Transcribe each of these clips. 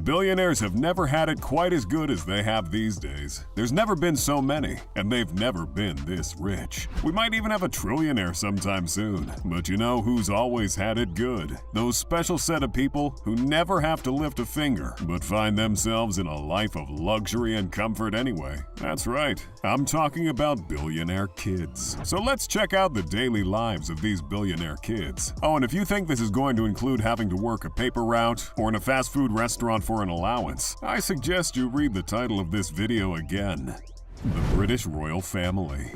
Billionaires have never had it quite as good as they have these days. There's never been so many, and they've never been this rich. We might even have a trillionaire sometime soon. But you know who's always had it good? Those special set of people who never have to lift a finger, but find themselves in a life of luxury and comfort anyway. That's right, I'm talking about billionaire kids. So let's check out the daily lives of these billionaire kids. Oh, and if you think this is going to include having to work a paper route or in a fast food restaurant for an allowance, I suggest you read the title of this video again: The British Royal Family.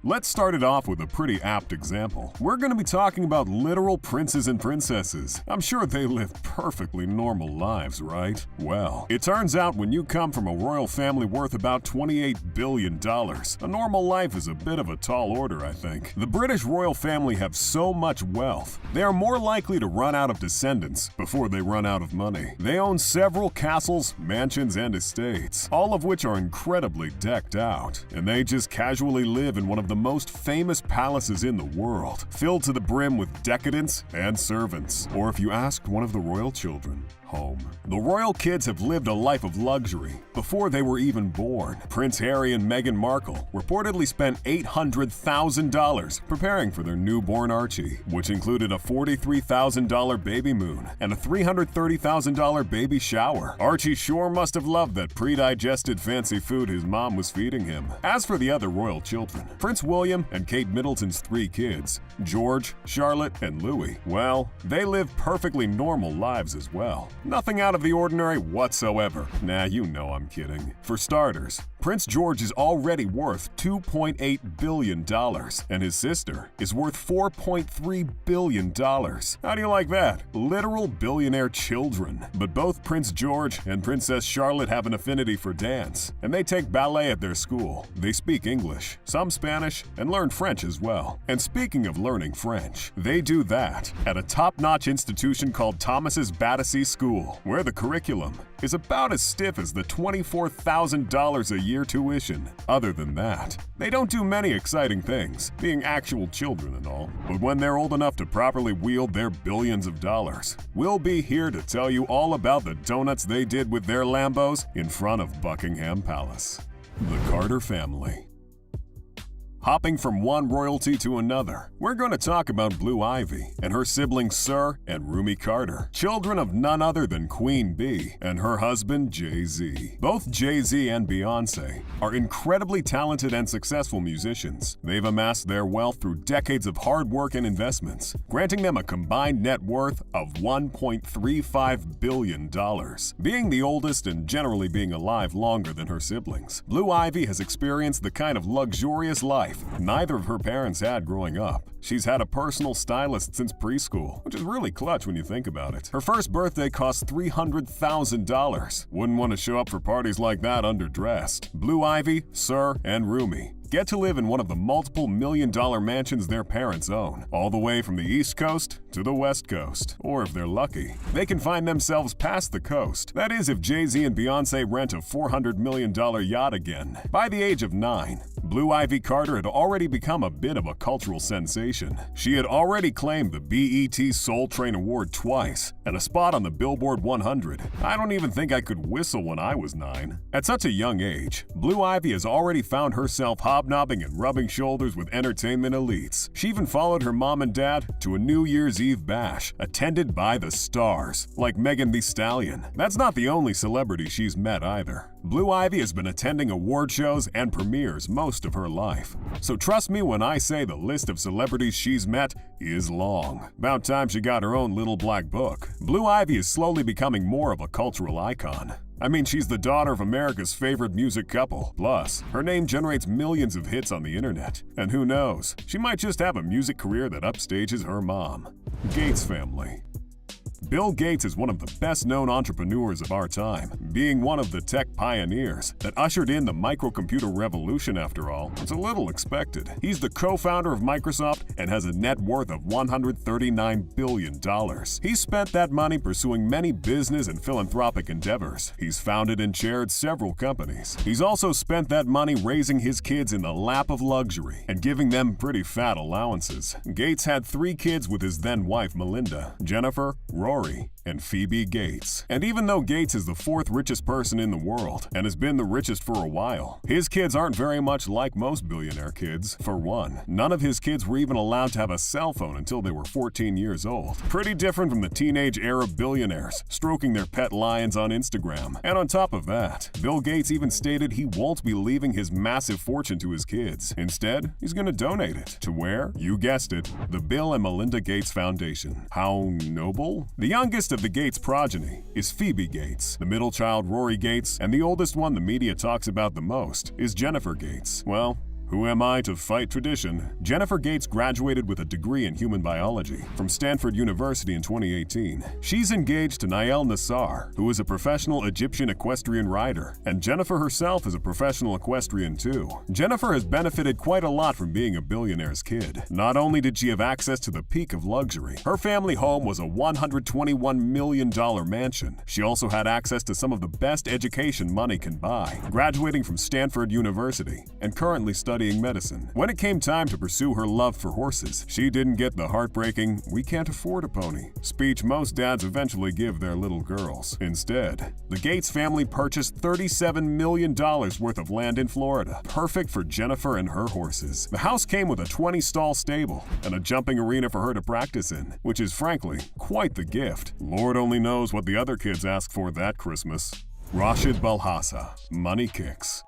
Let's start it off with a pretty apt example. We're going to be talking about literal princes and princesses. I'm sure they live perfectly normal lives, right? Well, it turns out when you come from a royal family worth about $28 billion, a normal life is a bit of a tall order, I think. The British royal family have so much wealth, they are more likely to run out of descendants before they run out of money. They own several castles, mansions, and estates, all of which are incredibly decked out, and they just casually live in one of the most famous palaces in the world, filled to the brim with decadence and servants. Or if you asked one of the royal children, home. The royal kids have lived a life of luxury before they were even born. Prince Harry and Meghan Markle reportedly spent $800,000 preparing for their newborn Archie, which included a $43,000 baby moon and a $330,000 baby shower. Archie sure must have loved that pre-digested fancy food his mom was feeding him. As for the other royal children, Prince William and Kate Middleton's 3 kids, George, Charlotte, and Louis, well, they live perfectly normal lives as well. Nothing out of the ordinary whatsoever. Nah, you know I'm kidding. For starters, Prince George is already worth $2.8 billion, and his sister is worth $4.3 billion. How do you like that? Literal billionaire children. But both Prince George and Princess Charlotte have an affinity for dance, and they take ballet at their school. They speak English, some Spanish, and learn French as well. And speaking of learning French, they do that at a top-notch institution called Thomas's Battersea School, where the curriculum is about as stiff as the $24,000 a year tuition. Other than that, they don't do many exciting things, being actual children and all. But when they're old enough to properly wield their billions of dollars, we'll be here to tell you all about the donuts they did with their Lambos in front of Buckingham Palace. The Carter family. Hopping from one royalty to another, we're going to talk about Blue Ivy and her siblings Sir and Rumi Carter, children of none other than Queen Bee and her husband Jay-Z. Both Jay-Z and Beyoncé are incredibly talented and successful musicians. They've amassed their wealth through decades of hard work and investments, granting them a combined net worth of $1.35 billion. Being the oldest and generally being alive longer than her siblings, Blue Ivy has experienced the kind of luxurious life neither of her parents had growing up. She's had a personal stylist since preschool, which is really clutch when you think about it. Her first birthday cost $300,000. Wouldn't want to show up for parties like that underdressed. Blue Ivy, Sir, and Rumi get to live in one of the multiple million-dollar mansions their parents own, all the way from the East Coast to the West Coast. Or if they're lucky, they can find themselves past the coast. That is, if Jay-Z and Beyoncé rent a $400 million yacht again. By the age of 9, Blue Ivy Carter had already become a bit of a cultural sensation. She had already claimed the BET Soul Train Award twice and a spot on the Billboard 100. I don't even think I could whistle when I was 9. At such a young age, Blue Ivy has already found herself hobnobbing and rubbing shoulders with entertainment elites. She even followed her mom and dad to a New Year's Eve bash, attended by the stars, like Megan Thee Stallion. That's not the only celebrity she's met either. Blue Ivy has been attending award shows and premieres most of her life. So trust me when I say the list of celebrities she's met is long. About time she got her own little black book. Blue Ivy is slowly becoming more of a cultural icon. I mean, she's the daughter of America's favorite music couple. Plus, her name generates millions of hits on the internet. And who knows, she might just have a music career that upstages her mom. Gates family. Bill Gates is one of the best-known entrepreneurs of our time, being one of the tech pioneers that ushered in the microcomputer revolution after all. It's a little expected. He's the co-founder of Microsoft and has a net worth of $139 billion. He's spent that money pursuing many business and philanthropic endeavors. He's founded and chaired several companies. He's also spent that money raising his kids in the lap of luxury and giving them pretty fat allowances. Gates had 3 kids with his then-wife Melinda, Jennifer, Rory, and Phoebe Gates. And even though Gates is the fourth richest person in the world and has been the richest for a while, his kids aren't very much like most billionaire kids. For one, none of his kids were even allowed to have a cell phone until they were 14 years old. Pretty different from the teenage era billionaires stroking their pet lions on Instagram. And on top of that, Bill Gates even stated he won't be leaving his massive fortune to his kids. Instead, he's going to donate it. To where? You guessed it, the Bill and Melinda Gates Foundation. How noble? The youngest of the Gates progeny is Phoebe Gates, the middle child Rory Gates, and the oldest one the media talks about the most is Jennifer Gates. Well, who am I to fight tradition? Jennifer Gates graduated with a degree in human biology from Stanford University in 2018. She's engaged to Nael Nassar, who is a professional Egyptian equestrian rider, and Jennifer herself is a professional equestrian too. Jennifer has benefited quite a lot from being a billionaire's kid. Not only did she have access to the peak of luxury, her family home was a $121 million mansion. She also had access to some of the best education money can buy, graduating from Stanford University and currently studying medicine. When it came time to pursue her love for horses, she didn't get the heartbreaking, "we can't afford a pony" speech most dads eventually give their little girls. Instead, the Gates family purchased $37 million worth of land in Florida, perfect for Jennifer and her horses. The house came with a 20-stall stable and a jumping arena for her to practice in, which is frankly quite the gift. Lord only knows what the other kids asked for that Christmas. Rashid Balhassa, money kicks.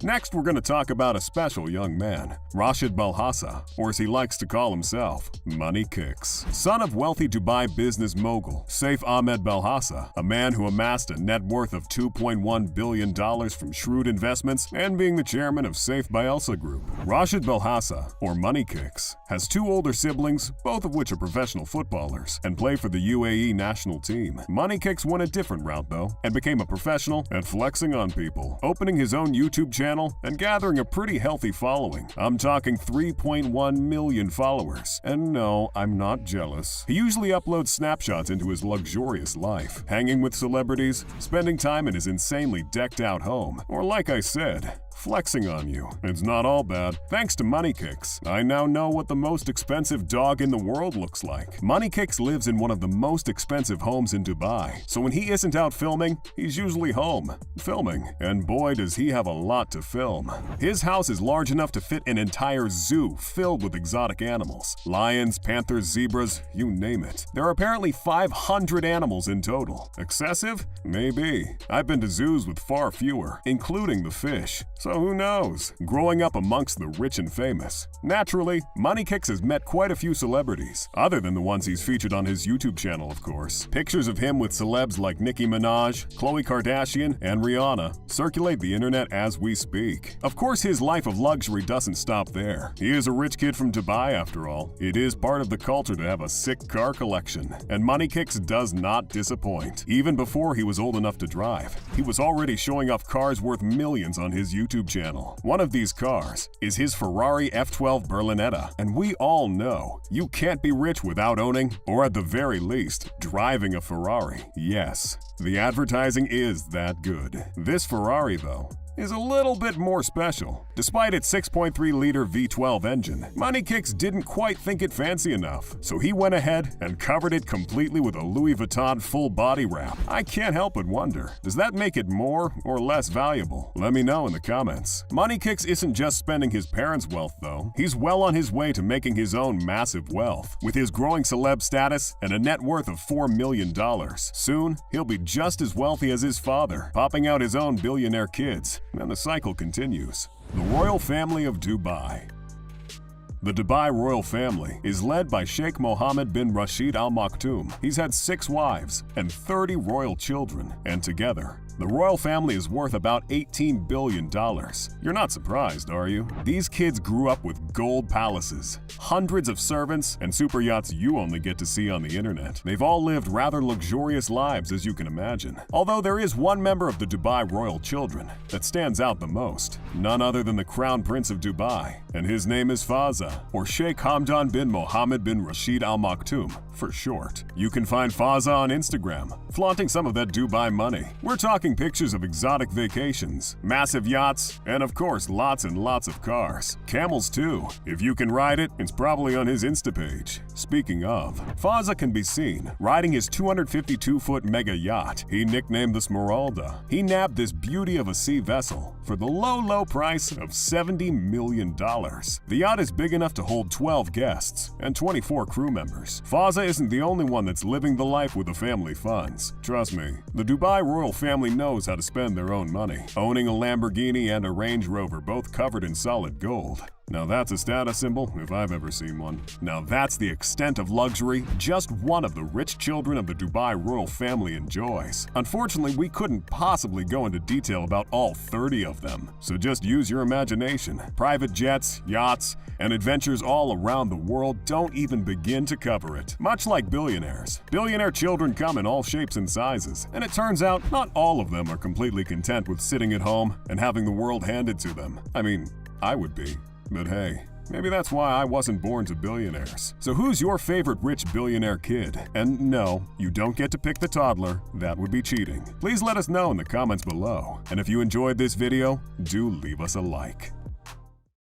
Next, we're going to talk about a special young man, Rashid Balhassa, or as he likes to call himself, Money Kicks. Son of wealthy Dubai business mogul Saif Ahmed Balhassa, a man who amassed a net worth of $2.1 billion from shrewd investments and being the chairman of Saif Bielsa Group. Rashid Balhassa, or Money Kicks, has two older siblings, both of which are professional footballers, and play for the UAE national team. Money Kicks went a different route though, and became a professional at flexing on people, opening his own YouTube channel and gathering a pretty healthy following. I'm talking 3.1 million followers. And no, I'm not jealous. He usually uploads snapshots into his luxurious life, hanging with celebrities, spending time in his insanely decked out home, or like I said, flexing on you. It's not all bad. Thanks to Money Kicks, I now know what the most expensive dog in the world looks like. Money Kicks lives in one of the most expensive homes in Dubai, so when he isn't out filming, he's usually home, filming. And boy does he have a lot to film. His house is large enough to fit an entire zoo filled with exotic animals. Lions, panthers, zebras, you name it. There are apparently 500 animals in total. Excessive? Maybe. I've been to zoos with far fewer, including the fish. So who knows? Growing up amongst the rich and famous. Naturally, Money Kicks has met quite a few celebrities, other than the ones he's featured on his YouTube channel, of course. Pictures of him with celebs like Nicki Minaj, Khloe Kardashian, and Rihanna circulate the internet as we speak. Of course, his life of luxury doesn't stop there. He is a rich kid from Dubai, after all. It is part of the culture to have a sick car collection, and Money Kicks does not disappoint. Even before he was old enough to drive, he was already showing off cars worth millions on his YouTube channel. One of these cars is his Ferrari F12 Berlinetta, and we all know you can't be rich without owning, or at the very least, driving a Ferrari. Yes, the advertising is that good. This Ferrari, though, is a little bit more special. Despite its 6.3-liter V12 engine, Money Kicks didn't quite think it fancy enough, so he went ahead and covered it completely with a Louis Vuitton full body wrap. I can't help but wonder, does that make it more or less valuable? Let me know in the comments. Money Kicks isn't just spending his parents' wealth though. He's well on his way to making his own massive wealth, with his growing celeb status and a net worth of $4 million. Soon, he'll be just as wealthy as his father, popping out his own billionaire kids. And the cycle continues. The royal family of Dubai. The Dubai royal family is led by Sheikh Mohammed bin Rashid Al Maktoum. He's had 6 wives and 30 royal children, and together, the royal family is worth about $18 billion. You're not surprised, are you? These kids grew up with gold palaces, hundreds of servants, and super yachts you only get to see on the internet. They've all lived rather luxurious lives, as you can imagine. Although there is one member of the Dubai royal children that stands out the most, none other than the Crown Prince of Dubai, and his name is Fazza, or Sheikh Hamdan bin Mohammed bin Rashid Al Maktoum, for short. You can find Fazza on Instagram, flaunting some of that Dubai money. We're talking talking pictures of exotic vacations, massive yachts, and of course lots and lots of cars. Camels too. If you can ride it, it's probably on his Insta page. Speaking of, Fozza can be seen riding his 252-foot mega yacht he nicknamed the Smeralda. He nabbed this beauty of a sea vessel for the low price of $70 million. The yacht is big enough to hold 12 guests and 24 crew members. Fozza isn't the only one that's living the life with the family funds. Trust me, the Dubai royal family knows how to spend their own money, owning a Lamborghini and a Range Rover, both covered in solid gold. Now that's a status symbol if I've ever seen one. Now that's the extent of luxury just one of the rich children of the Dubai royal family enjoys. Unfortunately, we couldn't possibly go into detail about all 30 of them, so just use your imagination. Private jets, yachts, and adventures all around the world don't even begin to cover it. Much like billionaires, billionaire children come in all shapes and sizes, and it turns out not all of them are completely content with sitting at home and having the world handed to them. I mean, I would be. But hey, maybe that's why I wasn't born to billionaires. So who's your favorite rich billionaire kid? And no, you don't get to pick the toddler. That would be cheating. Please let us know in the comments below. And if you enjoyed this video, do leave us a like.